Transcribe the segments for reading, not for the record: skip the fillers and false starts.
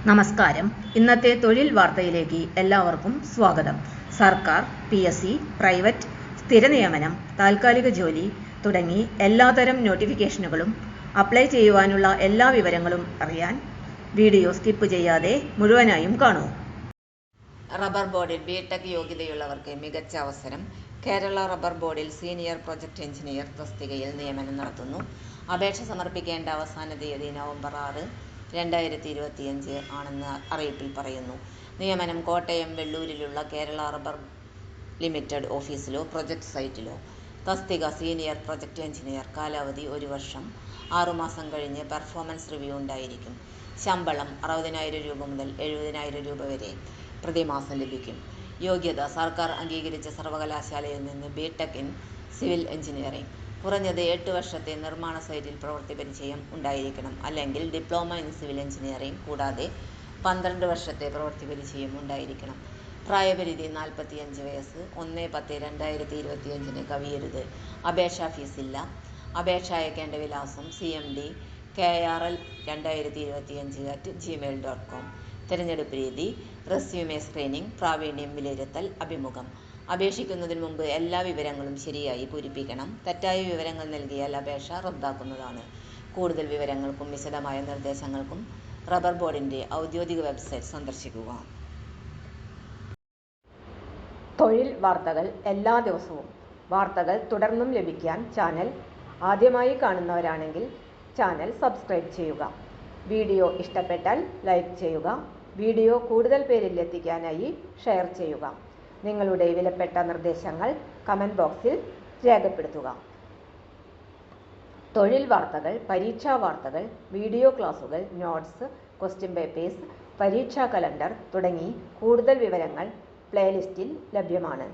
നമസ്കാരം. ഇന്നത്തെ തൊഴിൽ വാർത്തയിലേക്ക് എല്ലാവർക്കും സ്വാഗതം. സർക്കാർ, PSC, പ്രൈവറ്റ്, സ്ഥിര നിയമനം, താൽക്കാലിക ജോലി തുടങ്ങി എല്ലാത്തരം നോട്ടിഫിക്കേഷനുകളും അപ്ലൈ ചെയ്യുവാനുള്ള എല്ലാ വിവരങ്ങളും അറിയാൻ വീഡിയോ സ്കിപ്പ് ചെയ്യാതെ മുഴുവനായും കാണൂ. റബ്ബർ ബോർഡിൽ ബിടെക് യോഗ്യതയുള്ളവർക്ക് മികച്ച അവസരം. കേരള റബ്ബർ ബോർഡിൽ സീനിയർ പ്രൊജക്ട് എഞ്ചിനീയർ തസ്തികയിൽ നിയമനം നടത്തുന്നു. അപേക്ഷ സമർപ്പിക്കേണ്ട അവസാന തീയതി നവംബർ 6, 2025 ആണെന്ന് അറിയിപ്പിൽ പറയുന്നു. നിയമനം കോട്ടയം വെള്ളൂരിലുള്ള കേരള റബ്ബർ ലിമിറ്റഡ് ഓഫീസിലോ പ്രൊജക്ട് സൈറ്റിലോ. തസ്തിക സീനിയർ പ്രൊജക്ട് എഞ്ചിനീയർ. കാലാവധി 1 വർഷം. 6 മാസം കഴിഞ്ഞ് പെർഫോമൻസ് റിവ്യൂ ഉണ്ടായിരിക്കും. ശമ്പളം 60,000 രൂപ മുതൽ 70,000 രൂപ വരെ പ്രതിമാസം ലഭിക്കും. യോഗ്യത: സർക്കാർ അംഗീകരിച്ച സർവകലാശാലയിൽ നിന്ന് ബിടെക് ഇൻ സിവിൽ എഞ്ചിനീയറിംഗ്. കുറഞ്ഞത് 8 വർഷത്തെ നിർമ്മാണ സൈറ്റിൽ പ്രവൃത്തി പരിചയം ഉണ്ടായിരിക്കണം. അല്ലെങ്കിൽ ഡിപ്ലോമ ഇൻ സിവിൽ എഞ്ചിനീയറിംഗ്. കൂടാതെ 12 വർഷത്തെ പ്രവൃത്തി പരിചയം ഉണ്ടായിരിക്കണം. പ്രായപരിധി 45 വയസ്സ്. 1/10/2025 കവിയരുത്. അപേക്ഷാ ഫീസില്ല. അപേക്ഷ അയക്കേണ്ട വിലാസം CMD KRL2025@gmail.com. തിരഞ്ഞെടുപ്പ് രീതി: റെസ്യൂമെ സ്ക്രീനിംഗ്, പ്രാവീണ്യം വിലയിരുത്തൽ, അഭിമുഖം. അപേക്ഷിക്കുന്നതിന് മുമ്പ് എല്ലാ വിവരങ്ങളും ശരിയായി പൂരിപ്പിക്കണം. തെറ്റായ വിവരങ്ങൾ നൽകിയാൽ അപേക്ഷ റദ്ദാക്കുന്നതാണ്. കൂടുതൽ വിവരങ്ങൾക്കും വിശദമായ നിർദ്ദേശങ്ങൾക്കും റബ്ബർ ബോർഡിന്റെ ഔദ്യോഗിക വെബ്സൈറ്റ് സന്ദർശിക്കുക. തൊഴിൽ വാർത്തകൾ എല്ലാ ദിവസവും. വാർത്തകൾ തുടർന്നും ലഭിക്കാൻ ചാനൽ ആദ്യമായി കാണുന്നവരാണെങ്കിൽ ചാനൽ സബ്സ്ക്രൈബ് ചെയ്യുക. വീഡിയോ ഇഷ്ടപ്പെട്ടാൽ ലൈക്ക് ചെയ്യുക. വീഡിയോ കൂടുതൽ പേരിൽ എത്തിക്കാനായി ഷെയർ ചെയ്യുക. നിങ്ങളുടെ വിലപ്പെട്ട നിർദ്ദേശങ്ങൾ കമന്റ് ബോക്സിൽ രേഖപ്പെടുത്തുക. തൊഴിൽ വാർത്തകൾ, പരീക്ഷാ വാർത്തകൾ, വീഡിയോ ക്ലാസുകൾ, നോട്ട്സ്, ക്വസ്റ്റ്യൻ പേപ്പേഴ്സ്, പരീക്ഷാ കലണ്ടർ തുടങ്ങി കൂടുതൽ വിവരങ്ങൾ പ്ലേലിസ്റ്റിൽ ലഭ്യമാണ്.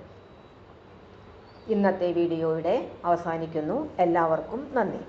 ഇന്നത്തെ വീഡിയോയുടെ അവസാനിക്കുന്നു. എല്ലാവർക്കും നന്ദി.